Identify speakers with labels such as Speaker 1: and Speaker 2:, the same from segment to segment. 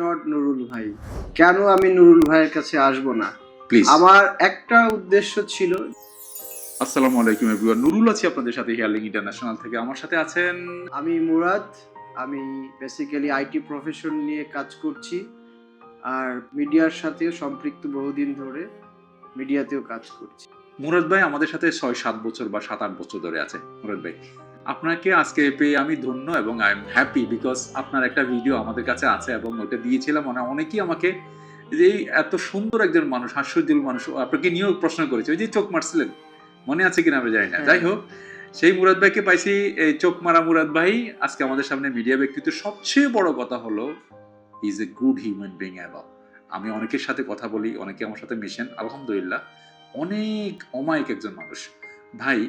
Speaker 1: Not Nurul ভাই? কেন আমি নুরুল ভাইয়ের কাছে আসবো না?
Speaker 2: প্লিজ।
Speaker 1: আমার একটা উদ্দেশ্য ছিল।
Speaker 2: আসসালামু আলাইকুম এভরিওয়ান, নুরুল আছি আপনাদের সাথে হেয়ারলিং ইন্টারন্যাশনাল থেকে। আমার সাথে আছেন
Speaker 1: আমি মুরাদ। আমি বেসিক্যালি আইটি প্রফেশন নিয়ে কাজ করছি, আর মিডিয়ার সাথেও সম্পৃক্ত বহুদিন ধরে, মিডিয়াতেও কাজ করছি।
Speaker 2: মুরাদ ভাই। আমাদের সাথে 6-7 বছর বা 7-8 বছর ধরে আছে মুরাদ ভাই। আপনাকে আজকে পেয়ে আমি ধন্য এবং আই এম হ্যাপি বিকজ আপনার একটা ভিডিও আমাদের কাছে আছে এবং ওটা দিয়েছিলাম। মানে অনেকেই আমাকে যে এই এত সুন্দর একজন মানুষ, হাস্যোজ্জ্বল মানুষ, আপনাকে নিয়েও প্রশ্ন করেছে, ওই যে চোখ মারছিলেন, মনে আছে কিনা আমি জানি না। যাই হোক, সেই মুরাদ ভাইকে পাইছি। এই চোখ মারা মুরাদ ভাই আজকে আমাদের সামনে মিডিয়া ব্যক্তিত্ব। সবচেয়ে বড় কথা হলো is a good human being. আমি অনেকের সাথে কথা বলি, অনেকে আমার সাথে মিশেন, আলহামদুলিল্লাহ অনেক অমায়িক একজন মানুষ। ভাই,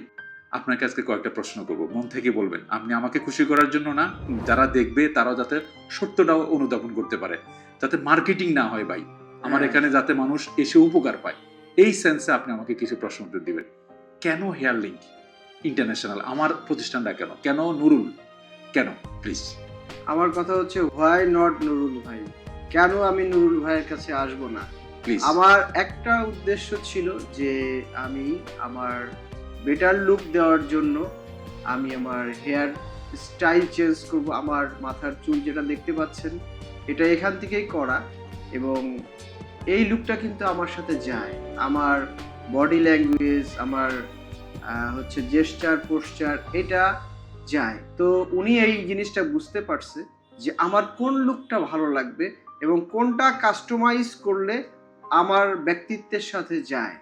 Speaker 2: আপনাকে আজকে কয়েকটা প্রশ্ন করব, মন থেকে বলবেন। আপনি আমাকে খুশি করার জন্য না, যারা দেখবে তারাও যাতে সত্যটাও অনুধাবন করতে পারে, যাতে মার্কেটিং না হয় ভাই, আমার এখানে যাতে মানুষ এসে উপকার পায়, এই সেন্সে আপনি আমাকে কিছু প্রশ্ন উত্তর দিবেন। কেন হেয়ার লিঙ্ক ইন্টারন্যাশনাল? আমার প্রতিষ্ঠানটা কেন, কেন নুরুল, কেন? প্লিজ।
Speaker 1: আমার কথা হচ্ছে, হোয়াই নট নুরুল ভাই? কেন আমি নুরুল ভাইয়ের কাছে আসবো না?
Speaker 2: প্লিজ।
Speaker 1: আমার একটা উদ্দেশ্য ছিল যে আমি আমার বেটার লুক দেওয়ার জন্য আমি আমার হেয়ার স্টাইল চেঞ্জ করব। আমার মাথার চুল যেটা দেখতে পাচ্ছেন, এটা এখান থেকেই করা, এবং এই লুকটা কিন্তু আমার সাথে যায়। আমার বডি ল্যাঙ্গুয়েজ, আমার হচ্ছে জেস্টার, পোস্টার, এটা যায়। তো উনি এই জিনিসটা বুঝতে পারছে যে আমার কোন লুকটা ভালো লাগবে এবং কোনটা কাস্টমাইজ করলে আমার ব্যক্তিত্বের সাথে যায়।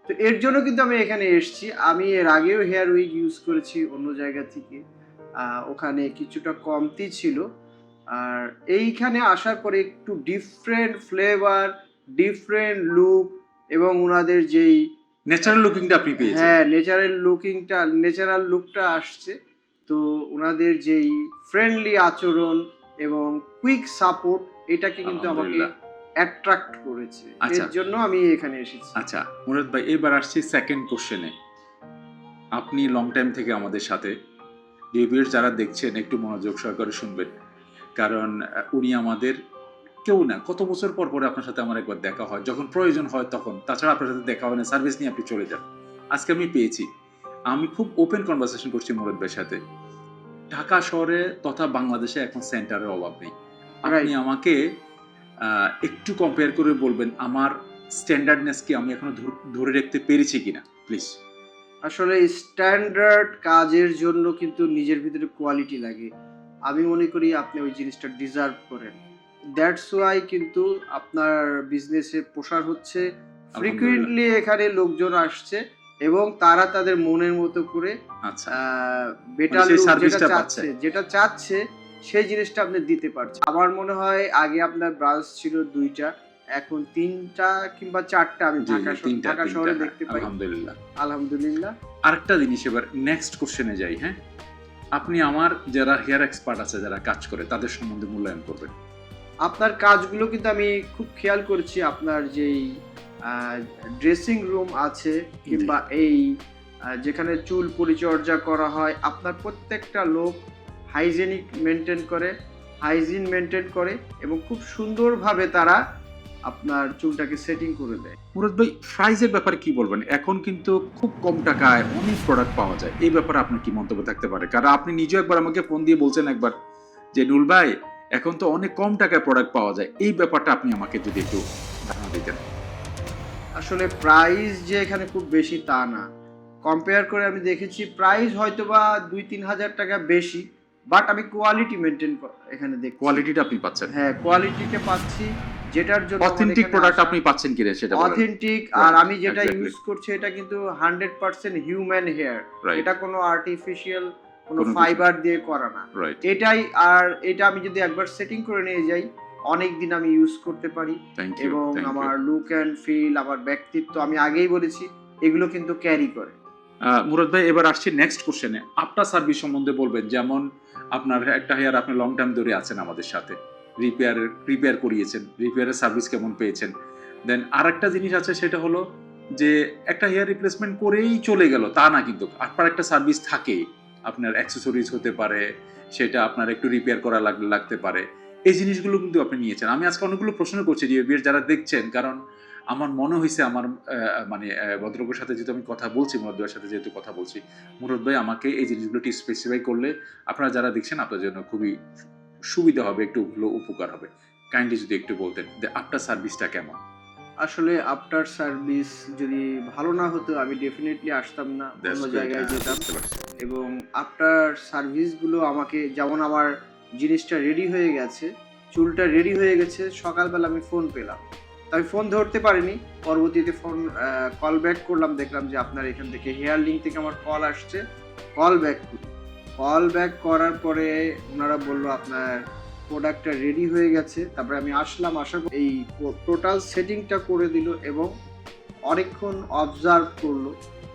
Speaker 1: তো এর জন্য কিন্তু আমি এখানে এসেছি। আমি এর আগেও হেয়ার উইগ ইউজ করেছি অন্য জায়গা থেকে, ওখানে কিছুটা কমতি ছিল। আর এইখানে আসার পরে একটু ডিফারেন্ট ফ্লেভার, ডিফারেন্ট লুক, এবং ওনাদের যেই
Speaker 2: ন্যাচারাল লুকিংটা আপনি পেয়েছেন।
Speaker 1: হ্যাঁ, ন্যাচারাল লুকটা আসছে। তো ওনাদের যেই ফ্রেন্ডলি আচরণ এবং কুইক সাপোর্ট, এটাকে কিন্তু আমাকে অ্যাট্রাক্ট করেছে।
Speaker 2: আচ্ছা।
Speaker 1: এর জন্য আমি এখানে এসেছি।
Speaker 2: আচ্ছা মুরাদ ভাই, এবার আসছি সেকেন্ড কোশ্চেনে। আপনি লং টাইম থেকে আমাদের সাথে, ভিউয়ার্স যারা দেখছেন একটু মনোযোগ সহকারে শুনবেন, কারণ উনি আমাদের কেউ না, কত বছর পর পরে আপনার সাথে আমার একবার দেখা হয়, যখন প্রয়োজন হয় তখন। তাছাড়া আপনার সাথে দেখা হয় না, সার্ভিস নিয়ে আপনি চলে যান। আজকে আমি পেয়েছি, আমি খুব ওপেন কনভারসেশন করছি মুরাদ ভাইয়ের সাথে। ঢাকা শহরে তথা বাংলাদেশে এখন সেন্টারের অভাব নেই। আপনি আমাকে একটু কম্পেয়ার করে বলবেন আমার স্ট্যান্ডার্ডনেস কি আমি এখনো ধরে রাখতে পেরেছি কিনা, প্লিজ।
Speaker 1: আসলে স্ট্যান্ডার্ড কাজের জন্য কিন্তু নিজের ভিতরে কোয়ালিটি লাগে। আমি মনে করি আপনি ওই জিনিসটা ডিজার্ভ করেন। দ্যাটস ওয়াই কিন্তু আপনার বিজনেসে প্রসার হচ্ছে, ফ্রিকুয়েন্টলি এখানে লোকজন আসছে, এবং তারা তাদের মনের মতো করে
Speaker 2: আচ্ছা,
Speaker 1: বেটার
Speaker 2: সেই
Speaker 1: লুক
Speaker 2: সার্ভিসটা পাচ্ছে।
Speaker 1: যেটা চাচ্ছে সেই জিনিসটা আপনি দিতে পারছেন। আমার মনে হয় আগে আপনার ব্রাঞ্চ ছিল 2টা, এখন 3টা কিংবা 4টা আমি ঢাকা শহরে দেখতে পাই।
Speaker 2: আলহামদুলিল্লাহ।
Speaker 1: আলহামদুলিল্লাহ।
Speaker 2: আরেকটা জিনিস, এবার নেক্সট কোশ্চেনে যাই। হ্যাঁ, আপনি আমার যারা হেয়ার এক্সপার্ট আছে, যারা কাজ করে, তাদের সম্বন্ধে মূল্যায়ন করবেন।
Speaker 1: আপনার কাজগুলো কিন্তু আমি খুব খেয়াল করেছি। আপনার যেই ড্রেসিং রুম আছে কিংবা এই যেখানে চুল পরিচর্যা করা হয়, আপনার প্রত্যেকটা লোক হাইজিন মেনটেন করে এবং খুব সুন্দরভাবে তারা আপনার চুলটাকে সেটিং করে দেয়।
Speaker 2: মুরাদ ভাই, প্রাইসের ব্যাপারে কি বলবেন? এখন কিন্তু খুব কম টাকায় অনেক প্রোডাক্ট পাওয়া যায়, এই ব্যাপারে আপনার কি মন্তব্য থাকতে পারে? কারণ আপনি নিজেও একবার আমাকে ফোন দিয়ে বলছেন একবার যে নুরুল ভাই, এখন তো অনেক কম টাকায় প্রোডাক্ট পাওয়া যায়, এই ব্যাপারটা আপনি আমাকে যদি একটু ধারণা দিতেন।
Speaker 1: আসলে প্রাইস যে এখানে খুব বেশি তা না। কম্পেয়ার করে আমি দেখেছি প্রাইস হয়তোবা 2-3 হাজার টাকা বেশি, বাট আমি কোয়ালিটি মেনটেন এখানে দেখছি।
Speaker 2: কোয়ালিটিটা আপনি পাচ্ছেন?
Speaker 1: হ্যাঁ, কোয়ালিটিটা পাচ্ছি, যেটার জন্য
Speaker 2: অথেন্টিক প্রোডাক্ট আপনি পাচ্ছেন কিনা সেটা বলেন।
Speaker 1: অথেন্টিক। আর আমি যেটা ইউজ করছি এটা কিন্তু 100% হিউম্যান হেয়ার। এটা কোনো আর্টিফিশিয়াল কোনো ফাইবার দিয়ে করা না। এটাই। আর এটা আমি যদি একবার সেটিং করে নিয়ে যাই, অনেক দিন আমি ইউজ করতে পারি, এবং আমার লুক অ্যান্ড ফিল, আমার ব্যক্তিত্ব, আমি আগেই বলেছি, এগুলো কিন্তু ক্যারি করে।
Speaker 2: মুরাদ ভাই, এবার আসছি নেক্সট কোশ্চেনে। আপনার সার্ভিস সম্বন্ধে বলবেন, যেমন আপনার একটা হেয়ার আপনি লং টাইম ধরে আছেন আমাদের সাথে, রিপেয়ার করিয়েছেন, রিপেয়ারের সার্ভিস কেমন পেয়েছেন? দেন আরেকটা জিনিস আছে, সেটা হলো যে একটা হেয়ার রিপ্লেসমেন্ট করেই চলে গেল তা না, কিন্তু আপনার একটা সার্ভিস থাকে, আপনার অ্যাক্সেসরিজ হতে পারে, সেটা আপনার একটু রিপেয়ার করা লাগতে পারে। এই জিনিসগুলো কিন্তু আপনি নিয়েছেন। আমি আজকে অনেকগুলো প্রশ্ন করছি ডিয়ার যারা দেখছেন, কারণ আমার মনে হয়েছে আমার মানে ভদ্রলোকের সাথে যেহেতু আমি কথা বলছি, মুরাদ ভাইয়ের সাথে যেহেতু কথা বলছি, মুরাদ ভাই আমাকে এই জিনিসগুলো একটু স্পেসিফাই করলে আপনারা যারা দেখছেন আপনার জন্য খুবই সুবিধা হবে, একটু উপকার হবে। কাইন্ডলি যদি একটু বলতেন যে আফটার সার্ভিসটা কেমন?
Speaker 1: আসলে আফটার সার্ভিস যদি ভালো না হতো আমি ডেফিনেটলি আসতাম না, অন্য জায়গায় যেতাম।
Speaker 2: বুঝতে পারছি।
Speaker 1: এবং আফটার সার্ভিসগুলো আমাকে যেমন আমার জিনিসটা রেডি হয়ে গেছে, চুলটা রেডি হয়ে গেছে, সকালবেলা আমি ফোন পেলাম। তো আমি ফোন ধরতে পারিনি। পরবর্তীতে ফোন কল ব্যাক করলাম, দেখলাম যে আপনার এখান থেকে হেয়ার লিঙ্ক থেকে আমার কল আসছে। কল ব্যাক করি। কল ব্যাক করার পরে ওনারা বলল আপনার প্রোডাক্টটা রেডি হয়ে গেছে। তারপরে আমি আসলাম, আসার পর এই টোটাল সেটিংটা করে দিল এবং অনেকক্ষণ অবজার্ভ করলো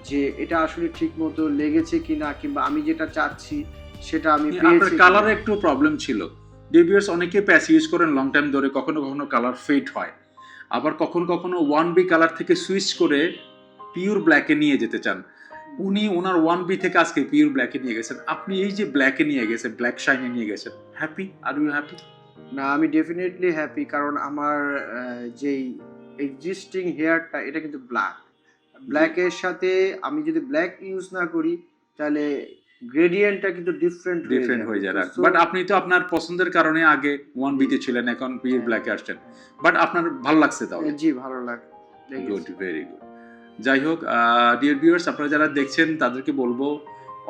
Speaker 1: যে এটা আসলে ঠিকমতো লেগেছে কিনা, কিংবা আমি যেটা চাচ্ছি সেটা আমি
Speaker 2: আপনার
Speaker 1: পেয়েছি কিনা।
Speaker 2: কালারে একটু প্রবলেম ছিল। ডিভিয়ার্স অনেকে প্যাচ ইউজ করেন লং টাইম ধরে, কখনো কখনো কালার ফেড হয়। আবার কখনো কখনো 1B কালার থেকে সুইচ করে পিওর ব্ল্যাকে নিয়ে যেতে চান। উনি ওনার 1B থেকে আজকে পিওর ব্ল্যাকে নিয়ে গেছেন। আপনি এই যে ব্ল্যাকে নিয়ে গেছেন, ব্ল্যাক শাইনে নিয়ে গেছেন, হ্যাপি? Are you happy?
Speaker 1: না, আমি ডেফিনেটলি হ্যাপি, কারণ আমার যেই এক্সিস্টিং হেয়ারটা এটা কিন্তু ব্ল্যাকের সাথে আমি যদি ব্ল্যাক ইউজ না করি তাহলে গ্রেডিয়েন্টটা কিন্তু
Speaker 2: ডিফারেন্ট হয়ে যায়। বাট আপনি তো আপনার পছন্দের কারণে আগে 1B তে ছিলেন, এখন পিওর ব্ল্যাকে আসছেন। বাট আপনার ভালো লাগছে তাহলে?
Speaker 1: জি, ভালো লাগে।
Speaker 2: Good, very good. যাই হোক, ডিয়ার ভিউয়ার্স আপনারা যারা দেখছেন তাদেরকে বলবো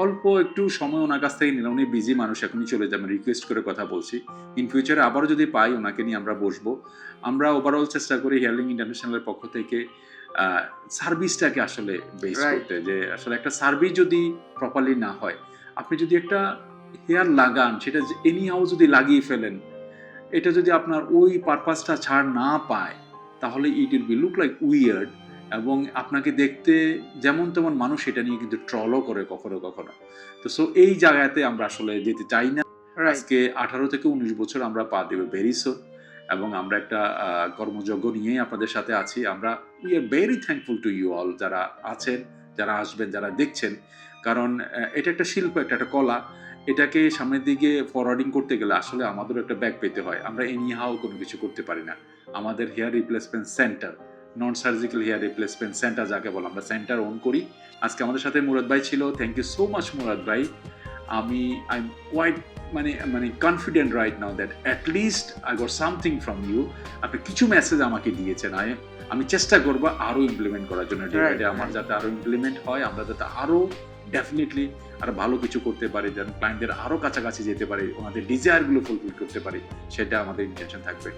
Speaker 2: অল্প একটু সময় ওনার কাছ থেকে নিলাম। উনি বিজি মানুষ, এখনই চলে যাবেন, রিকোয়েস্ট করে কথা বলছি। ইন ফিউচারে আবারও যদি পাই ওনাকে নিয়ে আমরা বসবো। আমরা ওভারঅল চেষ্টা করি হেয়ারলিং ইন্টারন্যাশনালের পক্ষ থেকে সার্ভিসটাকে আসলে বেস করতে, যে আসলে একটা সার্ভিস যদি প্রপারলি না হয়, আপনি যদি একটা হেয়ার লাগান সেটা এনি হাউ যদি লাগিয়ে ফেলেন, এটা যদি আপনার ওই পারপাসটা ছাড় না পায় তাহলে it will be look like weird, এবং আপনাকে দেখতে যেমন তেমন মানুষ এটা নিয়ে কিন্তু ট্রলও করে কখনো কখনো। তো সো এই জায়গাতে আমরা আসলে যেতে চাই না। আজকে 18 থেকে 19 বছর আমরা পা দেবো ভেরি সুন, এবং আমরা একটা কর্মযজ্ঞ নিয়েই আপনাদের সাথে আছি। আমরা we are very thankful to you all, যারা আছেন, যারা আসবেন, যারা দেখছেন, কারণ এটা একটা শিল্প, একটা কলা। এটাকে সামনের দিকে ফরওয়ার্ডিং করতে গেলে আসলে আমাদেরও একটা ব্যাক পেতে হয়। আমরা এনিহাও কোনো কিছু করতে পারি না। আমাদের hair replacement centre, non surgical hair replacement centre যাকে বলে, আমরা সেন্টার ওন করি। আজকে আমাদের সাথে মুরাদ ভাই ছিল। Thank you so much Murad ভাই। আই এম কোয়াইট মানে confident right now that at least I got something from you. আপনি কিছু মেসেজ আমাকে দিয়েছেন। আমি চেষ্টা করবো আরো ইমপ্লিমেন্ট করার জন্য। আমার যাতে আরো ইমপ্লিমেন্ট হয়, আমরা যাতে আরো ডেফিনেটলি আর ভালো কিছু করতে পারি, যেন ক্লায়েন্টদের আরো কাছাকাছি যেতে পারি, ওনাদের ডিজায়ারগুলো ফুলফিল করতে পারি, সেটা আমাদের ইন্টেনশন থাকবে।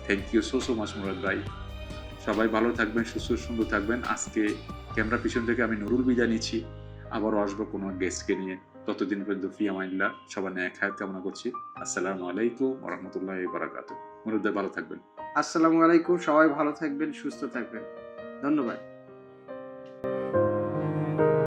Speaker 2: Thank you so much Murad ভাই। সবাই ভালো থাকবেন, সুস্থ সুন্দর থাকবেন। আজকে ক্যামেরা পিছন থেকে আমি নুরুল বিদায় নিচ্ছি। আবারও আসবো কোনো গেস্টকে নিয়ে। ততদিন পর্যন্ত ফি আমানিল্লাহ, সবার ন্যায় খায়াত কামনা করছি। আসসালামু আলাইকুম ওয়া রাহমাতুল্লাহি ওয়া বারাকাতুহু। মুরাদ ভাই ভালো থাকবেন।
Speaker 1: আসসালামু আলাইকুম, সবাই ভালো থাকবেন, সুস্থ থাকবেন। ধন্যবাদ।